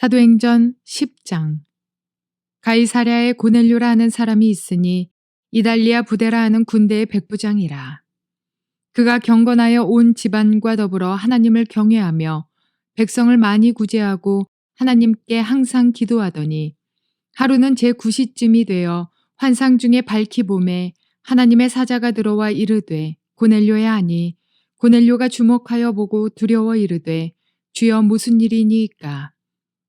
사도행전 10장. 가이사랴에 고넬료라 하는 사람이 있으니 이달리아 부대라 하는 군대의 백부장이라. 그가 경건하여 온 집안과 더불어 하나님을 경외하며 백성을 많이 구제하고 하나님께 항상 기도하더니 하루는 제9시쯤이 되어 환상 중에 밝히 봄에 하나님의 사자가 들어와 이르되 고넬료야 하니 고넬료가 주목하여 보고 두려워 이르되 주여 무슨 일이니이까.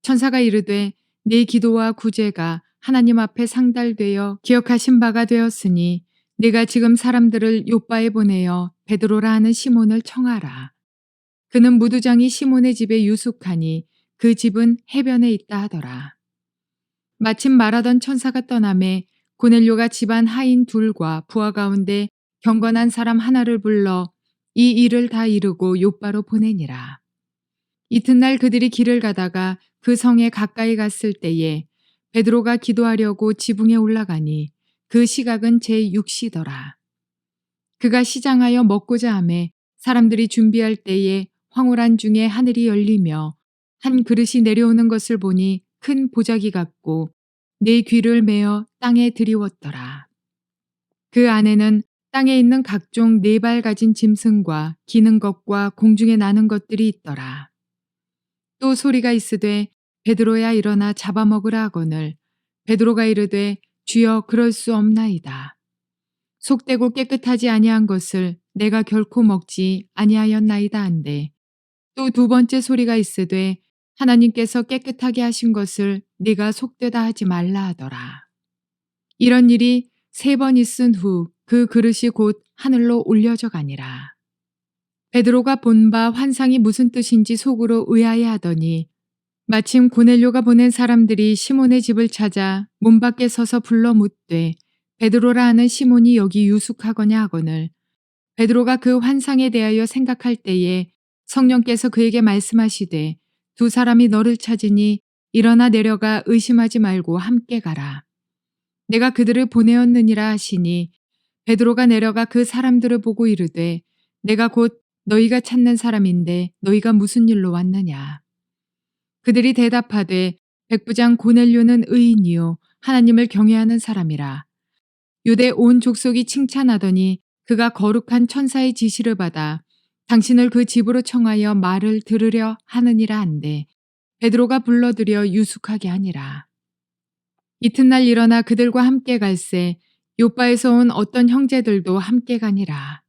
천사가 이르되 네 기도와 구제가 하나님 앞에 상달되어 기억하신 바가 되었으니 네가 지금 사람들을 요바에 보내어 베드로라 하는 시몬을 청하라. 그는 무두장이 시몬의 집에 유숙하니 그 집은 해변에 있다 하더라. 마침 말하던 천사가 떠나매 고넬료가 집안 하인 둘과 부하 가운데 경건한 사람 하나를 불러 이 일을 다 이루고 요바로 보내니라. 이튿날 그들이 길을 가다가 그 성에 가까이 갔을 때에 베드로가 기도하려고 지붕에 올라가니 그 시각은 제6시더라. 그가 시장하여 먹고자 하매 사람들이 준비할 때에 황홀한 중에 하늘이 열리며 한 그릇이 내려오는 것을 보니 큰 보자기 같고 네 귀를 메어 땅에 들이웠더라. 그 안에는 땅에 있는 각종 네 발 가진 짐승과 기는 것과 공중에 나는 것들이 있더라. 또 소리가 있으되 베드로야 일어나 잡아먹으라 하거늘 베드로가 이르되 주여 그럴 수 없나이다. 속되고 깨끗하지 아니한 것을 내가 결코 먹지 아니하였나이다 한데 또 두 번째 소리가 있으되 하나님께서 깨끗하게 하신 것을 네가 속되다 하지 말라 하더라. 이런 일이 3번 있은 후 그 그릇이 곧 하늘로 올려져 가니라. 베드로가 본 바 환상이 무슨 뜻인지 속으로 의아해하더니 마침 고넬료가 보낸 사람들이 시몬의 집을 찾아 문 밖에 서서 불러 묻되 베드로라 하는 시몬이 여기 유숙하거냐 하거늘 베드로가 그 환상에 대하여 생각할 때에 성령께서 그에게 말씀하시되 두 사람이 너를 찾으니 일어나 내려가 의심하지 말고 함께 가라. 내가 그들을 보내었느니라 하시니 베드로가 내려가 그 사람들을 보고 이르되 내가 곧 너희가 찾는 사람인데 너희가 무슨 일로 왔느냐. 그들이 대답하되 백부장 고넬료는 의인이요 하나님을 경외하는 사람이라. 유대 온 족속이 칭찬하더니 그가 거룩한 천사의 지시를 받아 당신을 그 집으로 청하여 말을 들으려 하느니라 한데 베드로가 불러들여 유숙하게 하니라. 이튿날 일어나 그들과 함께 갈새 요바에서 온 어떤 형제들도 함께 가니라.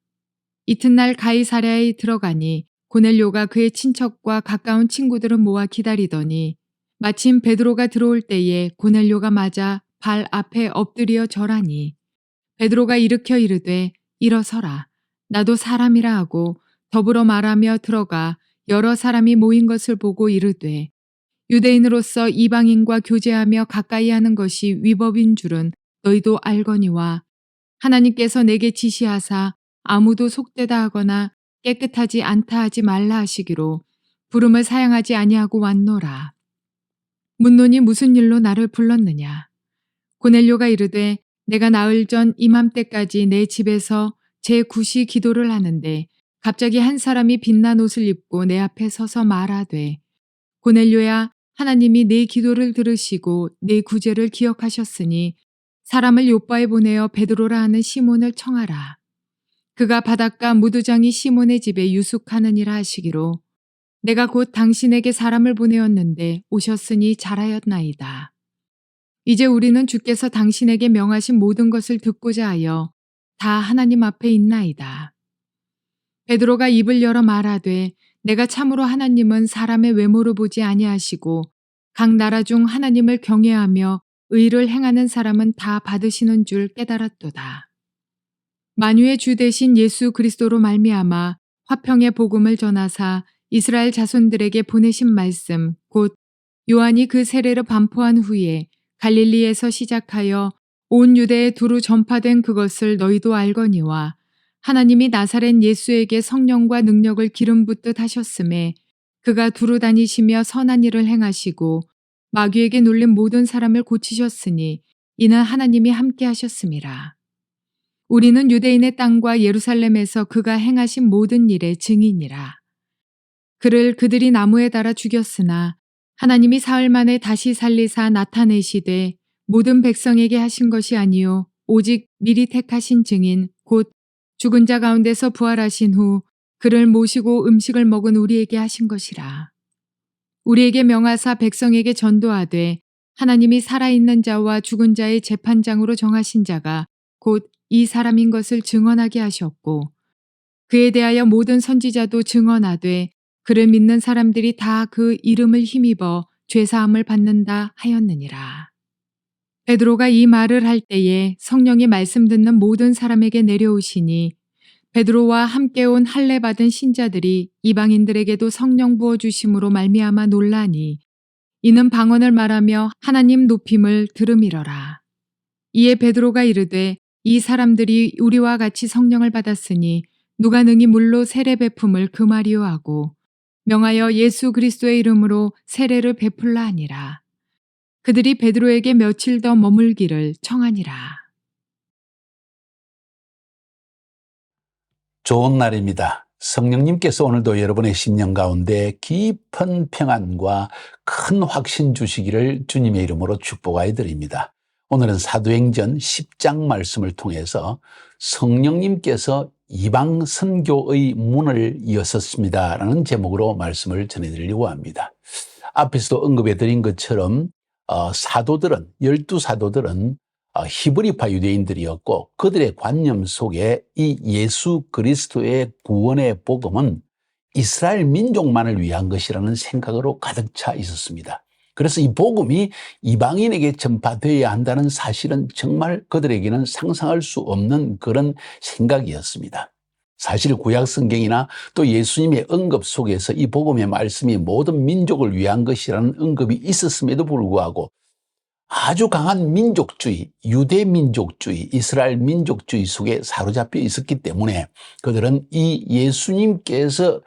이튿날 가이사랴에 들어가니 고넬료가 그의 친척과 가까운 친구들을 모아 기다리더니 마침 베드로가 들어올 때에 고넬료가 맞아 발 앞에 엎드려 절하니 베드로가 일으켜 이르되 일어서라. 나도 사람이라 하고 더불어 말하며 들어가 여러 사람이 모인 것을 보고 이르되 유대인으로서 이방인과 교제하며 가까이 하는 것이 위법인 줄은 너희도 알거니와 하나님께서 내게 지시하사 아무도 속되다 하거나 깨끗하지 않다 하지 말라 하시기로 부름을 사양하지 아니하고 왔노라. 묻노니 무슨 일로 나를 불렀느냐. 고넬료가 이르되 내가 나흘 전 이맘때까지 내 집에서 제9시 기도를 하는데 갑자기 한 사람이 빛난 옷을 입고 내 앞에 서서 말하되 고넬료야 하나님이 내 기도를 들으시고 내 구제를 기억하셨으니 사람을 요바에 보내어 베드로라 하는 시몬을 청하라. 그가 바닷가 무두장이 시몬의 집에 유숙하느니라 하시기로 내가 곧 당신에게 사람을 보내었는데 오셨으니 잘하였나이다. 이제 우리는 주께서 당신에게 명하신 모든 것을 듣고자 하여 다 하나님 앞에 있나이다. 베드로가 입을 열어 말하되 내가 참으로 하나님은 사람의 외모를 보지 아니하시고 각 나라 중 하나님을 경외하며 의를 행하는 사람은 다 받으시는 줄 깨달았도다. 만유의 주 되신 예수 그리스도로 말미암아 화평의 복음을 전하사 이스라엘 자손들에게 보내신 말씀 곧 요한이 그 세례를 반포한 후에 갈릴리에서 시작하여 온 유대에 두루 전파된 그것을 너희도 알거니와 하나님이 나사렛 예수에게 성령과 능력을 기름 붓듯 하셨음에 그가 두루 다니시며 선한 일을 행하시고 마귀에게 눌린 모든 사람을 고치셨으니 이는 하나님이 함께 하셨음이라. 우리는 유대인의 땅과 예루살렘에서 그가 행하신 모든 일의 증인이라. 그를 그들이 나무에 달아 죽였으나 하나님이 사흘 만에 다시 살리사 나타내시되 모든 백성에게 하신 것이 아니요 오직 미리 택하신 증인 곧 죽은 자 가운데서 부활하신 후 그를 모시고 음식을 먹은 우리에게 하신 것이라. 우리에게 명하사 백성에게 전도하되 하나님이 살아있는 자와 죽은 자의 재판장으로 정하신 자가 곧 이 사람인 것을 증언하게 하셨고 그에 대하여 모든 선지자도 증언하되 그를 믿는 사람들이 다 그 이름을 힘입어 죄사함을 받는다 하였느니라. 베드로가 이 말을 할 때에 성령이 말씀 듣는 모든 사람에게 내려오시니 베드로와 함께 온 할례 받은 신자들이 이방인들에게도 성령 부어 주심으로 말미암아 놀라니 이는 방언을 말하며 하나님 높임을 들음이러라. 이에 베드로가 이르되 이 사람들이 우리와 같이 성령을 받았으니 누가 능히 물로 세례 베품을 금하리요 하고 명하여 예수 그리스도의 이름으로 세례를 베풀라 하니라. 그들이 베드로에게 며칠 더 머물기를 청하니라. 좋은 날입니다. 성령님께서 오늘도 여러분의 심령 가운데 깊은 평안과 큰 확신 주시기를 주님의 이름으로 축복하여 드립니다. 오늘은 사도행전 10장 말씀을 통해서 성령님께서 이방 선교의 문을 여셨습니다라는 제목으로 말씀을 전해드리려고 합니다. 앞에서도 언급해 드린 것처럼 사도들은, 12사도들은 히브리파 유대인들이었고 그들의 관념 속에 이 예수 그리스도의 구원의 복음은 이스라엘 민족만을 위한 것이라는 생각으로 가득 차 있었습니다. 그래서 이 복음이 이방인에게 전파되어야 한다는 사실은 정말 그들에게는 상상할 수 없는 그런 생각이었습니다. 사실 구약 성경이나 또 예수님의 언급 속에서 이 복음의 말씀이 모든 민족을 위한 것이라는 언급이 있었음에도 불구하고 아주 강한 민족주의, 유대 민족주의, 이스라엘 민족주의 속에 사로잡혀 있었기 때문에 그들은 이 예수님께서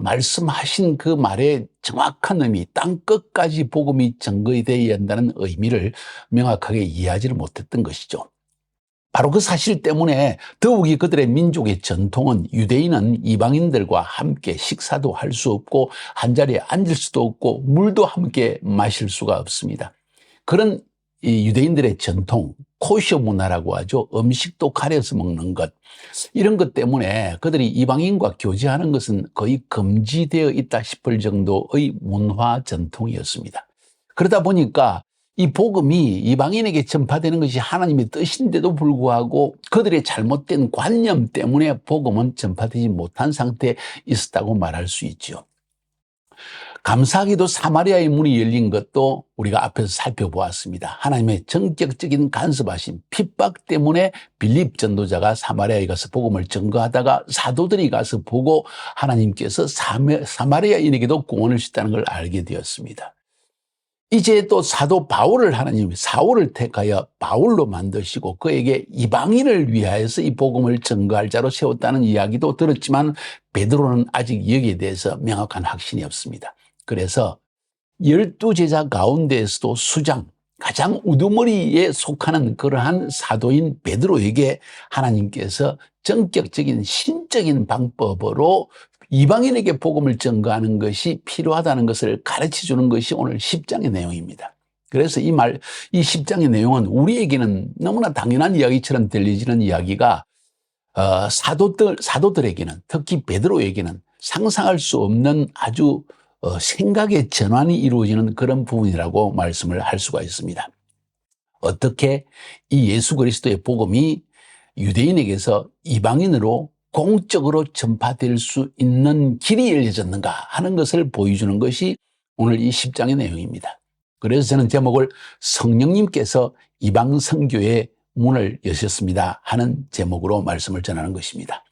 말씀하신 그 말의 정확한 의미, 땅 끝까지 복음이 전거되어야 한다는 의미를 명확하게 이해하지를 못했던 것이죠. 바로 그 사실 때문에 더욱이 그들의 민족의 전통은 유대인은 이방인들과 함께 식사도 할 수 없고 한자리에 앉을 수도 없고 물도 함께 마실 수가 없습니다. 그런 이 유대인들의 전통, 코셔 문화라고 하죠. 음식도 가려서 먹는 것. 이런 것 때문에 그들이 이방인과 교제하는 것은 거의 금지되어 있다 싶을 정도의 문화 전통이었습니다. 그러다 보니까 이 복음이 이방인에게 전파되는 것이 하나님의 뜻인데도 불구하고 그들의 잘못된 관념 때문에 복음은 전파되지 못한 상태에 있었다고 말할 수 있죠. 감사하게도 사마리아의 문이 열린 것도 우리가 앞에서 살펴보았습니다. 하나님의 전격적인 간섭하심, 핍박 때문에 빌립 전도자가 사마리아에 가서 복음을 전거하다가 사도들이 가서 보고 하나님께서 사마리아인에게도 구원을 주셨다는 걸 알게 되었습니다. 이제 또 사도 바울을 하나님이 사울을 택하여 바울로 만드시고 그에게 이방인을 위하여서 이 복음을 전거할 자로 세웠다는 이야기도 들었지만 베드로는 아직 여기에 대해서 명확한 확신이 없습니다. 그래서 12제자 가운데에서도 수장, 가장 우두머리에 속하는 그러한 사도인 베드로에게 하나님께서 전격적인 신적인 방법으로 이방인에게 복음을 전거하는 것이 필요하다는 것을 가르쳐 주는 것이 오늘 10장의 내용입니다. 그래서 이 10장의 내용은 우리에게는 너무나 당연한 이야기처럼 들리지는 이야기가 사도들에게는 특히 베드로에게는 상상할 수 없는 아주 생각의 전환이 이루어지는 그런 부분이라고 말씀을 할 수가 있습니다. 어떻게 이 예수 그리스도의 복음이 유대인에게서 이방인으로 공적으로 전파될 수 있는 길이 열려졌는가 하는 것을 보여주는 것이 오늘 이 10장의 내용입니다. 그래서 저는 제목을 성령님께서 이방 선교의 문을 여셨습니다 하는 제목으로 말씀을 전하는 것입니다.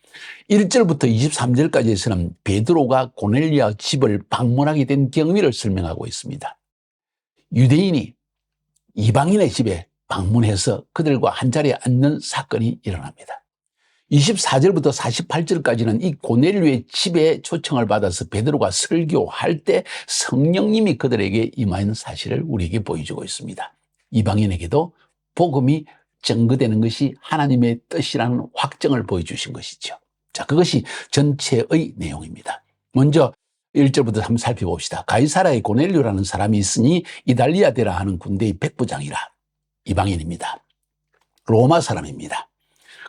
1절부터 23절까지에서는 베드로가 고넬리아 집을 방문하게 된 경위를 설명하고 있습니다. 유대인이 이방인의 집에 방문해서 그들과 한자리에 앉는 사건이 일어납니다. 24절부터 48절까지는 이 고넬료의 집에 초청을 받아서 베드로가 설교할 때 성령님이 그들에게 임하는 사실을 우리에게 보여주고 있습니다. 이방인에게도 복음이 전거되는 것이 하나님의 뜻이라는 확정을 보여주신 것이죠. 자, 그것이 전체의 내용입니다. 먼저 1절부터 한번 살펴봅시다. 가이사라에 고넬료라는 사람이 있으니 이달리아데라 하는 군대의 백부장이라. 이방인입니다. 로마 사람입니다.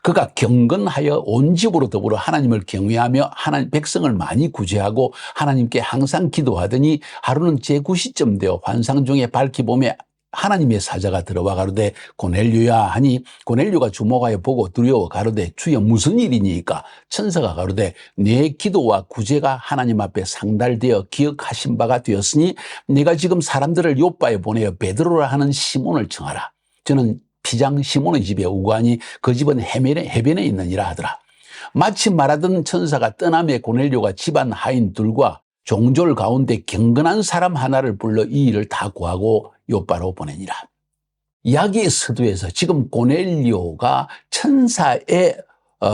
그가 경건하여 온 집으로 더불어 하나님을 경외하며 하나님 백성을 많이 구제하고 하나님께 항상 기도하더니 하루는 제9시쯤 되어 환상 중에 밝히 보매 하나님의 사자가 들어와 가로되 고넬료야 하니 고넬료가 주목하여 보고 두려워 가로되 주여 무슨 일이니까 천사가 가로되 내 기도와 구제가 하나님 앞에 상달되어 기억하신 바가 되었으니 네가 지금 사람들을 요바에 보내어 베드로라 하는 시몬을 청하라. 저는 피장 시몬의 집에 우거하니 그 집은 해변에 있느니라 하더라. 마침 말하던 천사가 떠남에 고넬료가 집안 하인 둘과 종졸 가운데 경건한 사람 하나를 불러 이 일을 다 구하고 요바로 보내니라. 이야기의 서두에서 지금 고넬료가 천사의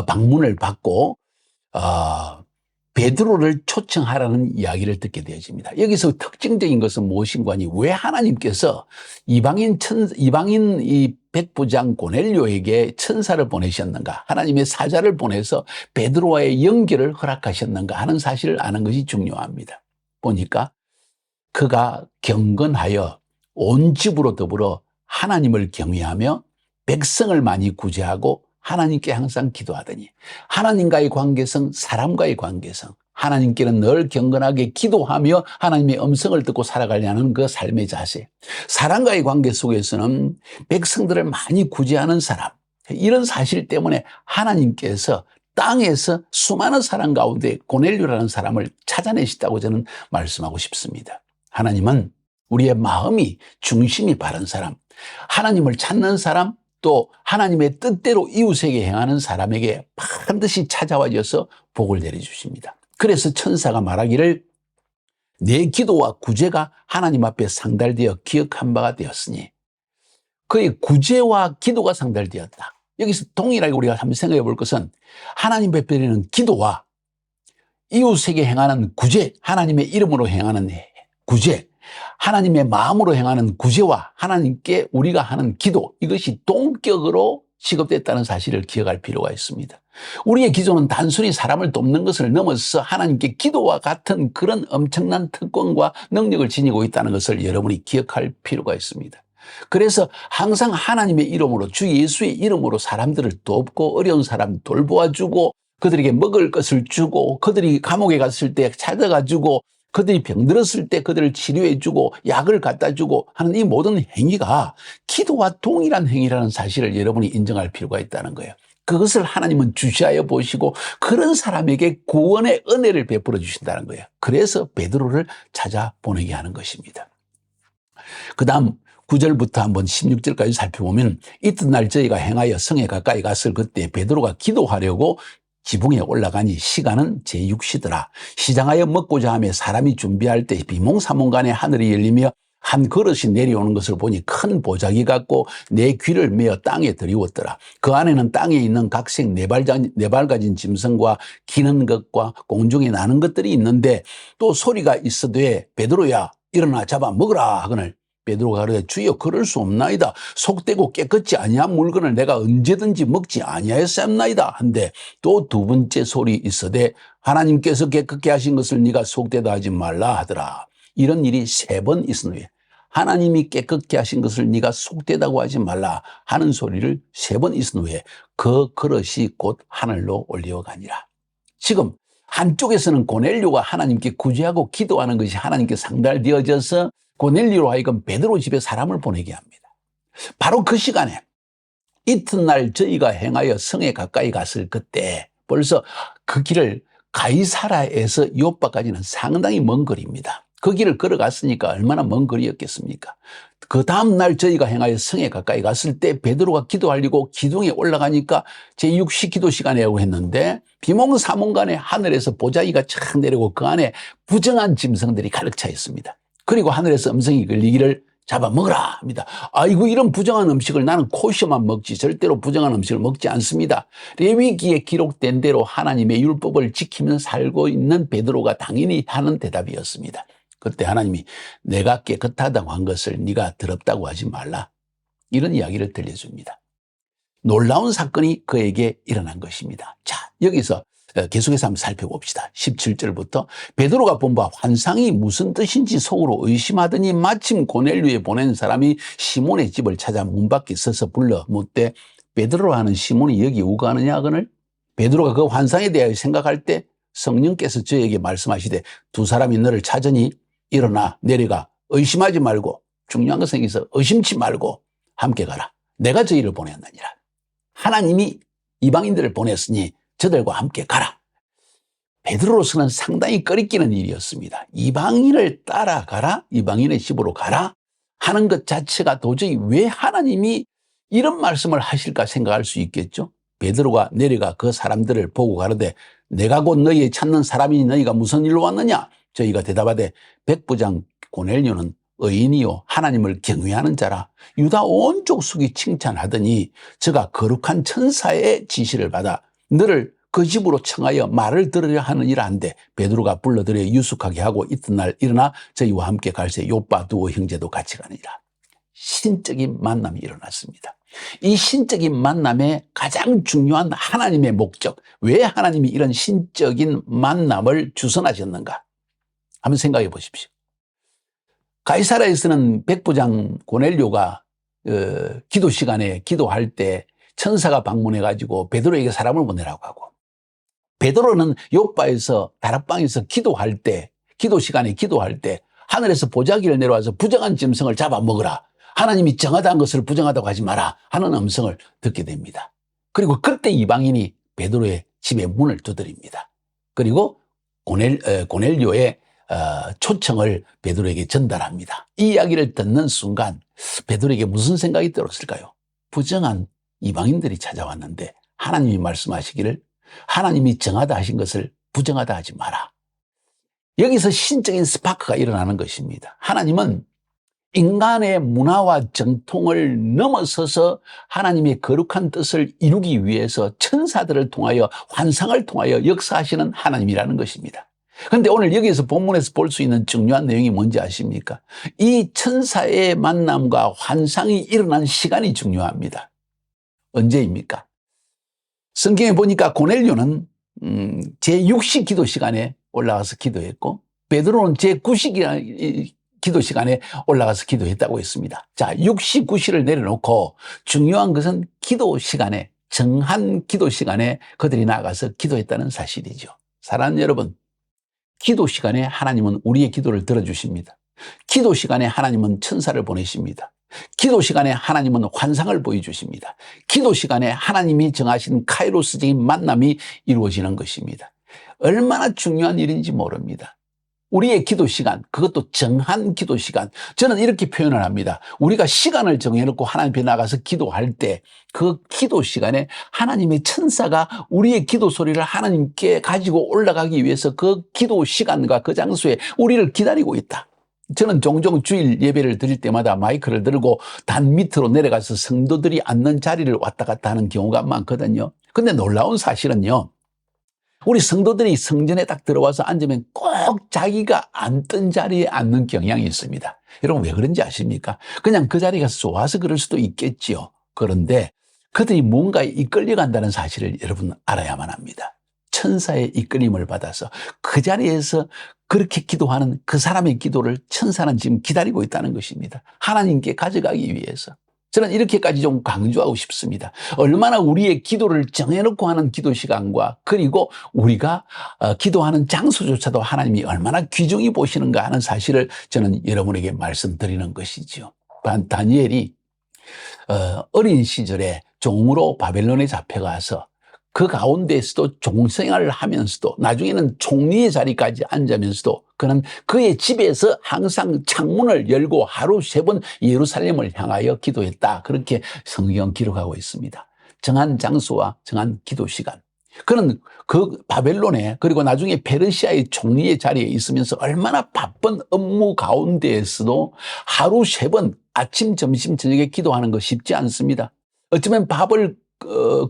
방문을 받고 베드로를 초청하라는 이야기를 듣게 되어집니다. 여기서 특징적인 것은 무엇인가니 왜 하나님께서 이방인 이 백부장 고넬료에게 천사를 보내셨는가, 하나님의 사자를 보내서 베드로와의 연결을 허락하셨는가 하는 사실을 아는 것이 중요합니다. 보니까 그가 경건하여 온 집으로 더불어 하나님을 경외하며 백성을 많이 구제하고 하나님께 항상 기도하더니 하나님과의 관계성, 사람과의 관계성, 하나님께는 늘 경건하게 기도하며 하나님의 음성을 듣고 살아가려는 그 삶의 자세, 사람과의 관계 속에서는 백성들을 많이 구제하는 사람, 이런 사실 때문에 하나님께서 땅에서 수많은 사람 가운데 고넬료라는 사람을 찾아내셨다고 저는 말씀하고 싶습니다. 하나님은 우리의 마음이 중심이 바른 사람, 하나님을 찾는 사람, 또 하나님의 뜻대로 이웃에게 행하는 사람에게 반드시 찾아와줘서 복을 내려주십니다. 그래서 천사가 말하기를 내 기도와 구제가 하나님 앞에 상달되어 기억한 바가 되었으니, 그의 구제와 기도가 상달되었다. 여기서 동일하게 우리가 한번 생각해 볼 것은 하나님 앞에 드리는 기도와 이웃에게 행하는 구제, 하나님의 이름으로 행하는 구제, 하나님의 마음으로 행하는 구제와 하나님께 우리가 하는 기도, 이것이 동격으로 취급됐다는 사실을 기억할 필요가 있습니다. 우리의 기도는 단순히 사람을 돕는 것을 넘어서 하나님께 기도와 같은 그런 엄청난 특권과 능력을 지니고 있다는 것을 여러분이 기억할 필요가 있습니다. 그래서 항상 하나님의 이름으로, 주 예수의 이름으로 사람들을 돕고 어려운 사람 돌보아주고 그들에게 먹을 것을 주고 그들이 감옥에 갔을 때 찾아가주고 그들이 병들었을 때 그들을 치료해주고 약을 갖다주고 하는 이 모든 행위가 기도와 동일한 행위라는 사실을 여러분이 인정할 필요가 있다는 거예요. 그것을 하나님은 주시하여 보시고 그런 사람에게 구원의 은혜를 베풀어 주신다는 거예요. 그래서 베드로를 찾아 보내게 하는 것입니다. 그 다음 9절부터 한번 16절까지 살펴보면 이튿날 저희가 행하여 성에 가까이 갔을 그때 베드로가 기도하려고 지붕에 올라가니 시간은 제6시더라. 시장하여 먹고자 하며 사람이 준비할 때 비몽사몽간에 하늘이 열리며 한 그릇이 내려오는 것을 보니 큰 보자기 같고 내 귀를 메어 땅에 들이웠더라. 그 안에는 땅에 있는 각색 네발 가진 짐승과 기는 것과 공중에 나는 것들이 있는데 또 소리가 있어되 베드로야 일어나 잡아 먹으라 하거늘 베드로가 가로되 주여 그럴 수 없나이다. 속되고 깨끗지 아니한 물건을 내가 언제든지 먹지 아니하였사옵나이다. 한데 또 두 번째 소리 있어되 하나님께서 깨끗게 하신 것을 네가 속되다 하지 말라 하더라. 이런 일이 3번 있은 후에 하나님이 깨끗게 하신 것을 네가 속되다고 하지 말라 하는 소리를 3번 있은 후에 그 그릇이 곧 하늘로 올려가니라. 지금 한쪽에서는 고넬료가 하나님께 구제하고 기도하는 것이 하나님께 상달되어져서 고넬료로 하여금 베드로 집에 사람을 보내게 합니다. 바로 그 시간에 이튿날 저희가 행하여 성에 가까이 갔을 그때 벌써 그 길을 가이사라에서 요바까지는 상당히 먼 거리입니다. 그 길을 걸어갔으니까 얼마나 먼 거리였겠습니까? 그 다음날 저희가 행하여 성에 가까이 갔을 때 베드로가 기도하려고 기둥에 올라가니까 제6시 기도 시간이라고 했는데 비몽사몽간에 하늘에서 보자기가 착 내리고 그 안에 부정한 짐승들이 가득 차 있습니다. 그리고 하늘에서 음성이 걸리기를 잡아먹으라 합니다. 아이고 이런 부정한 음식을 나는 코셔만 먹지 절대로 부정한 음식을 먹지 않습니다. 레위기에 기록된 대로 하나님의 율법을 지키며 살고 있는 베드로가 당연히 하는 대답이었습니다. 그때 하나님이 내가 깨끗하다고 한 것을 네가 더럽다고 하지 말라. 이런 이야기를 들려줍니다. 놀라운 사건이 그에게 일어난 것입니다. 자, 여기서 계속해서 한번 살펴봅시다. 17절부터 베드로가 본 바 환상이 무슨 뜻인지 속으로 의심하더니 마침 고넬료에 보낸 사람이 시몬의 집을 찾아 문 밖에 서서 불러 묻되 베드로라 하는 시몬이 여기 우거하느냐 하거늘 베드로가 그 환상에 대하여 생각할 때 성령께서 저에게 말씀하시되 두 사람이 너를 찾으니 일어나 내려가 의심하지 말고 중요한 것은 여기서 의심치 말고 함께 가라. 내가 저희를 보냈느니라. 하나님이 이방인들을 보냈으니 저들과 함께 가라. 베드로로서는 상당히 꺼리끼는 일이었습니다. 이방인을 따라가라, 이방인의 집으로 가라 하는 것 자체가 도저히 왜 하나님이 이런 말씀을 하실까 생각할 수 있겠죠. 베드로가 내려가 그 사람들을 보고 가로되 내가 곧 너희의 찾는 사람이니 너희가 무슨 일로 왔느냐? 저희가 대답하되 백부장 고넬료는 의인이요 하나님을 경외하는 자라 유다 온 족속이 칭찬하더니 저가 거룩한 천사의 지시를 받아 너를 그 집으로 청하여 말을 들으려 하느니라 한데 베드로가 불러들여 유숙하게 하고 이튿날 일어나 저희와 함께 갈새 요빠 두어 형제도 같이 가느니라. 신적인 만남이 일어났습니다. 이 신적인 만남의 가장 중요한 하나님의 목적, 왜 하나님이 이런 신적인 만남을 주선하셨는가 한번 생각해 보십시오. 가이사랴에서는 백부장 고넬료가 기도 시간에 기도할 때 천사가 방문해 가지고 베드로에게 사람을 보내라고 하고 베드로는 요빠에서 다락방에서 기도할 때 기도 시간에 기도할 때 하늘에서 보자기를 내려와서 부정한 짐승을 잡아먹으라. 하나님이 정하다는 것을 부정하다고 하지 마라 하는 음성을 듣게 됩니다. 그리고 그때 이방인이 베드로의 집에 문을 두드립니다. 그리고 고넬료의 초청을 베드로에게 전달합니다. 이 이야기를 듣는 순간 베드로에게 무슨 생각이 들었을까요? 부정한 이방인들이 찾아왔는데 하나님이 말씀하시기를 하나님이 정하다 하신 것을 부정하다 하지 마라. 여기서 신적인 스파크가 일어나는 것입니다. 하나님은 인간의 문화와 정통을 넘어서서 하나님의 거룩한 뜻을 이루기 위해서 천사들을 통하여 환상을 통하여 역사하시는 하나님이라는 것입니다. 그런데 오늘 여기에서 본문에서 볼 수 있는 중요한 내용이 뭔지 아십니까? 이 천사의 만남과 환상이 일어난 시간이 중요합니다. 언제입니까? 성경에 보니까 고넬료는 제6시 기도 시간에 올라가서 기도했고 베드로는 제9시 기도 시간에 올라가서 기도했다고 했습니다. 자, 6시, 9시를 내려놓고 중요한 것은 기도 시간에 정한 기도 시간에 그들이 나가서 기도했다는 사실이죠. 사랑하는 여러분, 기도 시간에 하나님은 우리의 기도를 들어주십니다. 기도 시간에 하나님은 천사를 보내십니다. 기도 시간에 하나님은 환상을 보여주십니다. 기도 시간에 하나님이 정하신 카이로스적인 만남이 이루어지는 것입니다. 얼마나 중요한 일인지 모릅니다. 우리의 기도 시간, 그것도 정한 기도 시간. 저는 이렇게 표현을 합니다. 우리가 시간을 정해놓고 하나님 앞에 나가서 기도할 때 그 기도 시간에 하나님의 천사가 우리의 기도 소리를 하나님께 가지고 올라가기 위해서 그 기도 시간과 그 장소에 우리를 기다리고 있다. 저는 종종 주일 예배를 드릴 때마다 마이크를 들고 단 밑으로 내려가서 성도들이 앉는 자리를 왔다 갔다 하는 경우가 많거든요. 근데 놀라운 사실은요. 우리 성도들이 성전에 딱 들어와서 앉으면 꼭 자기가 앉던 자리에 앉는 경향이 있습니다. 여러분 왜 그런지 아십니까? 그냥 그 자리가 좋아서 그럴 수도 있겠지요. 그런데 그들이 뭔가에 이끌려간다는 사실을 여러분 알아야만 합니다. 천사의 이끌림을 받아서 그 자리에서 그렇게 기도하는 그 사람의 기도를 천사는 지금 기다리고 있다는 것입니다. 하나님께 가져가기 위해서. 저는 이렇게까지 좀 강조하고 싶습니다. 얼마나 우리의 기도를 정해놓고 하는 기도 시간과 그리고 우리가 기도하는 장소조차도 하나님이 얼마나 귀중히 보시는가 하는 사실을 저는 여러분에게 말씀드리는 것이죠. 다니엘이 어린 시절에 종으로 바벨론에 잡혀가서 그 가운데에서도 종생활을 하면서도 나중에는 총리의 자리까지 앉으면서도 그는 그의 집에서 항상 창문을 열고 하루 3번 예루살렘을 향하여 기도했다. 그렇게 성경 기록하고 있습니다. 정한 장소와 정한 기도 시간. 그는 그 바벨론에 그리고 나중에 페르시아의 총리의 자리에 있으면서 얼마나 바쁜 업무 가운데에서도 하루 3번 아침, 점심, 저녁에 기도하는 거 쉽지 않습니다. 어쩌면 밥을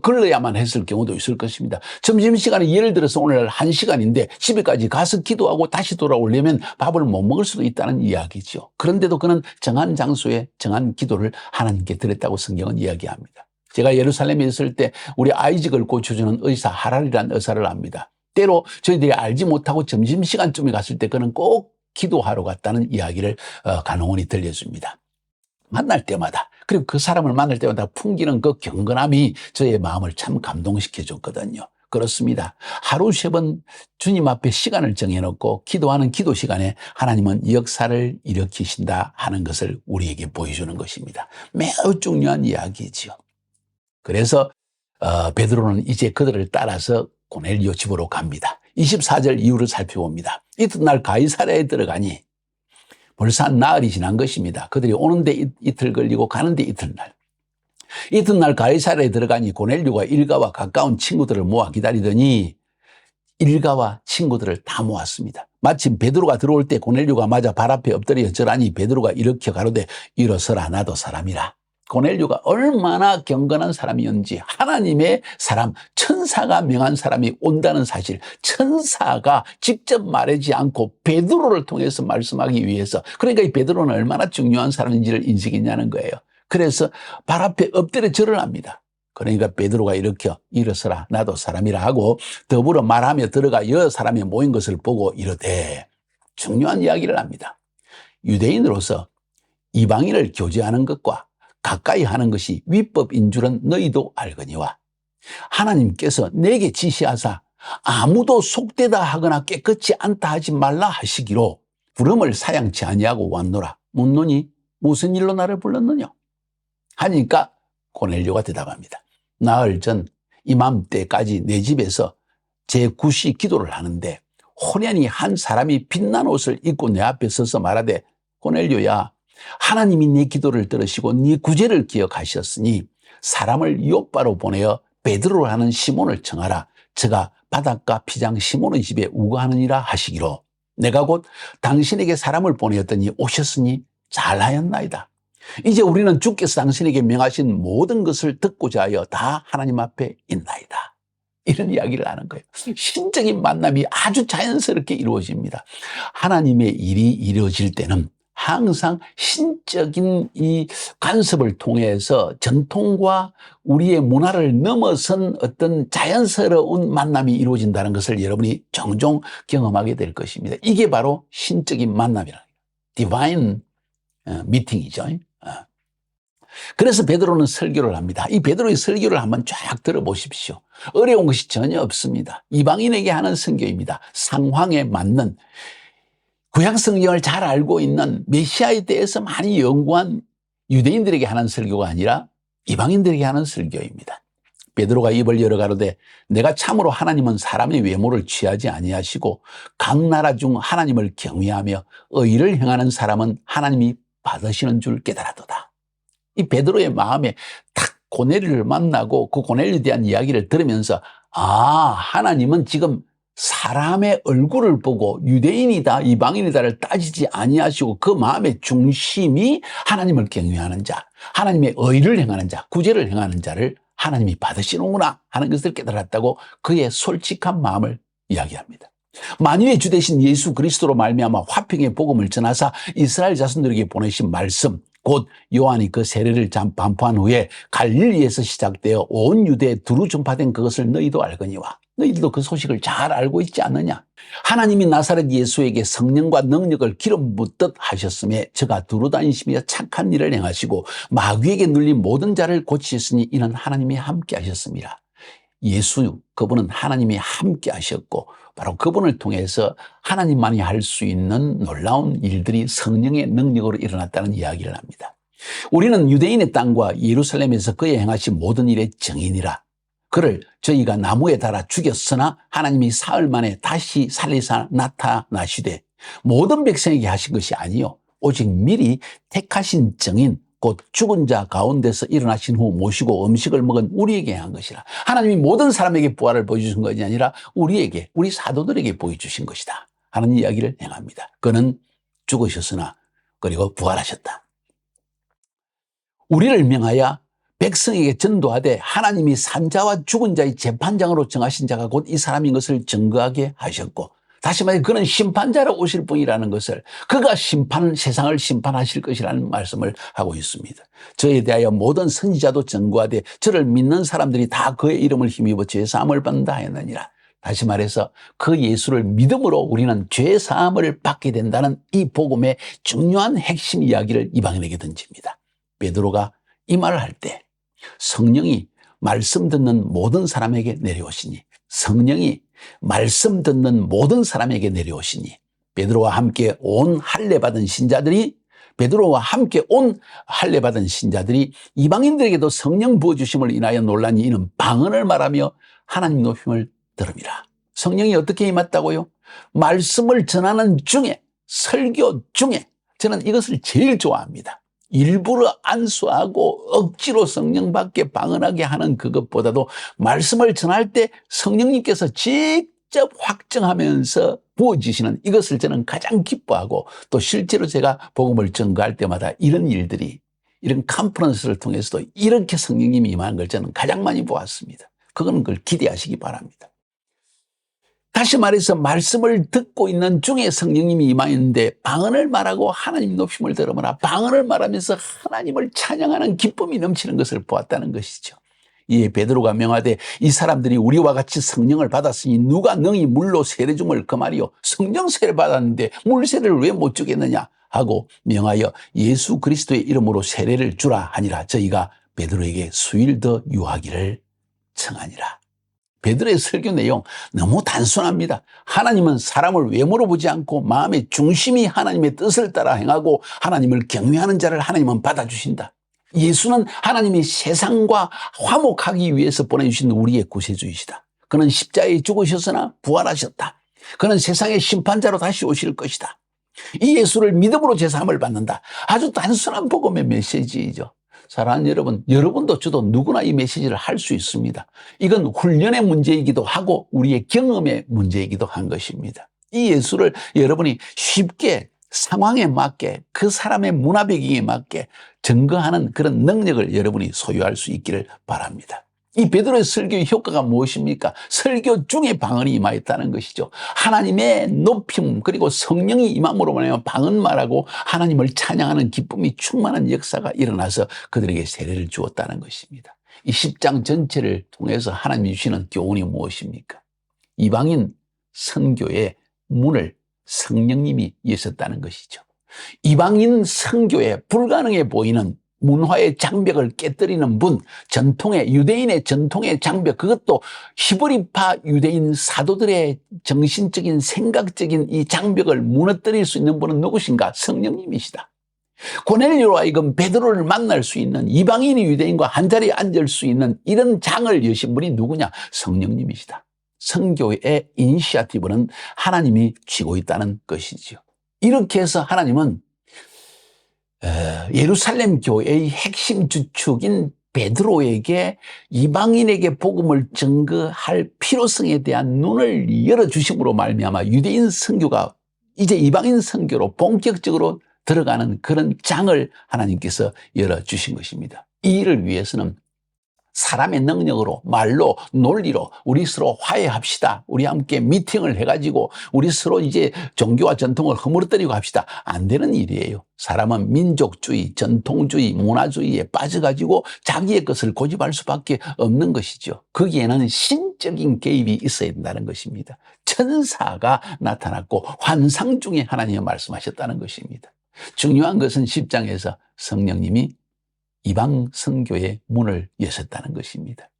걸러야만 했을 경우도 있을 것입니다. 점심시간에 예를 들어서 오늘 1시간인데 집에까지 가서 기도하고 다시 돌아오려면 밥을 못 먹을 수도 있다는 이야기죠. 그런데도 그는 정한 장소에 정한 기도를 하나님께 드렸다고 성경은 이야기합니다. 제가 예루살렘에 있을 때 우리 아이직을 고쳐주는 의사 하랄이라는 의사를 압니다. 때로 저희들이 알지 못하고 점심시간쯤에 갔을 때 그는 꼭 기도하러 갔다는 이야기를 간호원이 들려줍니다. 만날 때마다, 그리고 그 사람을 만날 때마다 풍기는 그 경건함이 저의 마음을 참 감동시켜 줬거든요. 그렇습니다. 하루 3번 주님 앞에 시간을 정해놓고 기도하는 기도 시간에 하나님은 역사를 일으키신다 하는 것을 우리에게 보여주는 것입니다. 매우 중요한 이야기지요. 그래서 베드로는 이제 그들을 따라서 고넬료 집으로 갑니다. 24절 이후를 살펴봅니다. 이튿날 가이사랴에 들어가니 벌써 한 나흘이 지난 것입니다. 그들이 오는데 이틀 걸리고 가는데 이튿날. 이튿날 가이사랴에 들어가니 고넬료가 일가와 가까운 친구들을 모아 기다리더니 일가와 친구들을 다 모았습니다. 마침 베드로가 들어올 때 고넬료가 맞아 발 앞에 엎드려 절하니 베드로가 일으켜 가로되 일어서라 나도 사람이라. 고넬료가 얼마나 경건한 사람이었는지, 하나님의 사람, 천사가 명한 사람이 온다는 사실, 천사가 직접 말하지 않고 베드로를 통해서 말씀하기 위해서, 그러니까 이 베드로는 얼마나 중요한 사람인지를 인식했냐는 거예요. 그래서 발 앞에 엎드려 절을 합니다. 그러니까 베드로가 일으켜 일어서라 나도 사람이라 하고 더불어 말하며 들어가 여러 사람이 모인 것을 보고 이르되, 중요한 이야기를 합니다. 유대인으로서 이방인을 교제하는 것과 가까이 하는 것이 위법인 줄은 너희도 알거니와 하나님께서 내게 지시하사 아무도 속되다 하거나 깨끗이 않다 하지 말라 하시기로 부름을 사양치 아니하고 왔노라. 묻노니 무슨 일로 나를 불렀느냐 하니까 고넬료가 대답합니다. 나흘 전 이맘때까지 내 집에서 제 굿이 기도를 하는데 호련히 한 사람이 빛난 옷을 입고 내 앞에 서서 말하되, 고넬료야, 하나님이 네 기도를 들으시고 네 구제를 기억하셨으니 사람을 요바로 보내어 베드로를 하는 시몬을 청하라. 저가 바닷가 피장 시몬의 집에 우거하느니라 하시기로 내가 곧 당신에게 사람을 보내었더니 오셨으니 잘하였나이다. 이제 우리는 주께서 당신에게 명하신 모든 것을 듣고자 하여 다 하나님 앞에 있나이다. 이런 이야기를 하는 거예요. 신적인 만남이 아주 자연스럽게 이루어집니다. 하나님의 일이 이루어질 때는 항상 신적인 이 간섭을 통해서 전통과 우리의 문화를 넘어선 어떤 자연스러운 만남이 이루어진다는 것을 여러분이 종종 경험하게 될 것입니다. 이게 바로 신적인 만남이라는 거예요. 디바인 미팅이죠. 그래서 베드로는 설교를 합니다. 이 베드로의 설교를 한번 쫙 들어보십시오. 어려운 것이 전혀 없습니다. 이방인에게 하는 설교입니다. 상황에 맞는, 구약 성경을 잘 알고 있는, 메시아에 대해서 많이 연구한 유대인들에게 하는 설교가 아니라 이방인들에게 하는 설교입니다. 베드로가 입을 열어 가로되, 내가 참으로 하나님은 사람의 외모를 취하지 아니하시고 각 나라 중 하나님을 경외하며 의를 행하는 사람은 하나님이 받으시는 줄 깨달았도다. 이 베드로의 마음에 딱 고넬료를 만나고 그 고넬료에 대한 이야기를 들으면서, 하나님은 지금 사람의 얼굴을 보고 유대인이다 이방인이다를 따지지 아니하시고 그 마음의 중심이 하나님을 경외하는 자, 하나님의 의를 행하는 자, 구제를 행하는 자를 하나님이 받으시는구나 하는 것을 깨달았다고 그의 솔직한 마음을 이야기합니다. 만유의 주 되신 예수 그리스도로 말미암아 화평의 복음을 전하사 이스라엘 자손들에게 보내신 말씀, 곧 요한이 그 세례를 반포한 후에 갈릴리에서 시작되어 온 유대에 두루 전파된 그것을 너희도 알거니와 너희들도 그 소식을 잘 알고 있지 않느냐. 하나님이 나사렛 예수에게 성령과 능력을 기름 붓듯 하셨음에 저가 두루 다니시며 착한 일을 행하시고 마귀에게 눌린 모든 자를 고치셨으니 이는 하나님이 함께 하셨습니다. 예수, 그분은 하나님이 함께 하셨고 바로 그분을 통해서 하나님만이 할 수 있는 놀라운 일들이 성령의 능력으로 일어났다는 이야기를 합니다. 우리는 유대인의 땅과 예루살렘에서 그의 행하신 모든 일의 증인이라. 그를 저희가 나무에 달아 죽였으나 하나님이 사흘 만에 다시 살리사 나타나시되 모든 백성에게 하신 것이 아니요 오직 미리 택하신 증인 곧 죽은 자 가운데서 일어나신 후 모시고 음식을 먹은 우리에게 한 것이라. 하나님이 모든 사람에게 부활을 보여주신 것이 아니라 우리에게, 우리 사도들에게 보여주신 것이다 하는 이야기를 행합니다. 그는 죽으셨으나 그리고 부활하셨다. 우리를 명하여 백성에게 전도하되 하나님이 산자와 죽은 자의 재판장으로 정하신 자가 곧 이 사람인 것을 증거하게 하셨고, 다시 말해 그는 심판자로 오실 분이라는 것을, 그가 세상을 심판하실 것이라는 말씀을 하고 있습니다. 저에 대하여 모든 선지자도 증거하되 저를 믿는 사람들이 다 그의 이름을 힘입어 죄 사함을 받는다 하였느니라. 다시 말해서 그 예수를 믿음으로 우리는 죄 사함을 받게 된다는 이 복음의 중요한 핵심 이야기를 이방인에게 던집니다. 베드로가 이 말을 할 때 성령이 말씀 듣는 모든 사람에게 내려오시니, 성령이 말씀 듣는 모든 사람에게 내려오시니, 베드로와 함께 온 할례 받은 신자들이 이방인들에게도 성령 부어주심을 인하여 놀라니 이는 방언을 말하며 하나님 높임을 들음이라. 성령이 어떻게 임했다고요? 말씀을 전하는 중에, 설교 중에. 저는 이것을 제일 좋아합니다. 일부러 안수하고 억지로 성령 받게 방언하게 하는 그것보다도 말씀을 전할 때 성령님께서 직접 확정하면서 부어지시는, 이것을 저는 가장 기뻐하고, 또 실제로 제가 복음을 전가할 때마다 이런 일들이, 이런 컨퍼런스를 통해서도 이렇게 성령님이 임하는 걸 저는 가장 많이 보았습니다. 그건 그걸 기대하시기 바랍니다. 다시 말해서 말씀을 듣고 있는 중에 성령님이 임하였는데 방언을 말하고 하나님 높임을 들으므라. 방언을 말하면서 하나님을 찬양하는 기쁨이 넘치는 것을 보았다는 것이죠. 이에 베드로가 명하되 이 사람들이 우리와 같이 성령을 받았으니 누가 능히 물로 세례 줌을 그 말이요. 성령 세례 받았는데 물 세례를 왜 못 주겠느냐 하고 명하여 예수 그리스도의 이름으로 세례를 주라 하니라. 저희가 베드로에게 수일 더 유하기를 청하니라. 베드로의 설교 내용 너무 단순합니다. 하나님은 사람을 외모로 보지 않고 마음의 중심이 하나님의 뜻을 따라 행하고 하나님을 경외하는 자를 하나님은 받아주신다. 예수는 하나님이 세상과 화목하기 위해서 보내주신 우리의 구세주이시다. 그는 십자가에 죽으셨으나 부활하셨다. 그는 세상의 심판자로 다시 오실 것이다. 이 예수를 믿음으로 제사함을 받는다. 아주 단순한 복음의 메시지이죠. 사랑하는 여러분, 여러분도 저도 누구나 이 메시지를 할 수 있습니다. 이건 훈련의 문제이기도 하고 우리의 경험의 문제이기도 한 것입니다. 이 예수를 여러분이 쉽게 상황에 맞게, 그 사람의 문화 배경에 맞게 증거하는 그런 능력을 여러분이 소유할 수 있기를 바랍니다. 이 베드로의 설교의 효과가 무엇입니까? 설교 중에 방언이 임하였다는 것이죠. 하나님의 높임 그리고 성령이 임함으로 말하면 방언 말하고 하나님을 찬양하는 기쁨이 충만한 역사가 일어나서 그들에게 세례를 주었다는 것입니다. 이 10장 전체를 통해서 하나님이 주시는 교훈이 무엇입니까? 이방인 선교의 문을 성령님이 여셨다는 것이죠. 이방인 선교에 불가능해 보이는 문화의 장벽을 깨뜨리는 분, 유대인의 전통의 장벽, 그것도 히브리파 유대인 사도들의 정신적인 생각적인 이 장벽을 무너뜨릴 수 있는 분은 누구신가? 성령님이시다. 고넬료로 하여금 베드로를 만날 수 있는, 이방인이 유대인과 한자리에 앉을 수 있는 이런 장을 여신 분이 누구냐? 성령님이시다. 선교의 이니시아티브는 하나님이 쥐고 있다는 것이죠. 이렇게 해서 하나님은 예루살렘 교회의 핵심 주축인 베드로에게 이방인에게 복음을 증거할 필요성에 대한 눈을 열어주심으로 말미암아 유대인 선교가 이제 이방인 선교로 본격적으로 들어가는 그런 장을 하나님께서 열어주신 것입니다. 이 일을 위해서는 사람의 능력으로, 말로, 논리로 우리 서로 화해합시다. 우리 함께 미팅을 해가지고 우리 서로 이제 종교와 전통을 허물어뜨리고 합시다. 안 되는 일이에요. 사람은 민족주의, 전통주의, 문화주의에 빠져가지고 자기의 것을 고집할 수밖에 없는 것이죠. 거기에는 신적인 개입이 있어야 된다는 것입니다. 천사가 나타났고 환상 중에 하나님이 말씀하셨다는 것입니다. 중요한 것은 10장에서 성령님이 이방 선교의 문을 여셨다는 것입니다.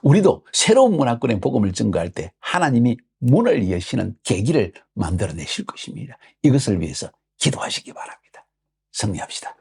우리도 새로운 문화권의 복음을 증거할 때 하나님이 문을 여시는 계기를 만들어내실 것입니다. 이것을 위해서 기도하시기 바랍니다. 승리합시다.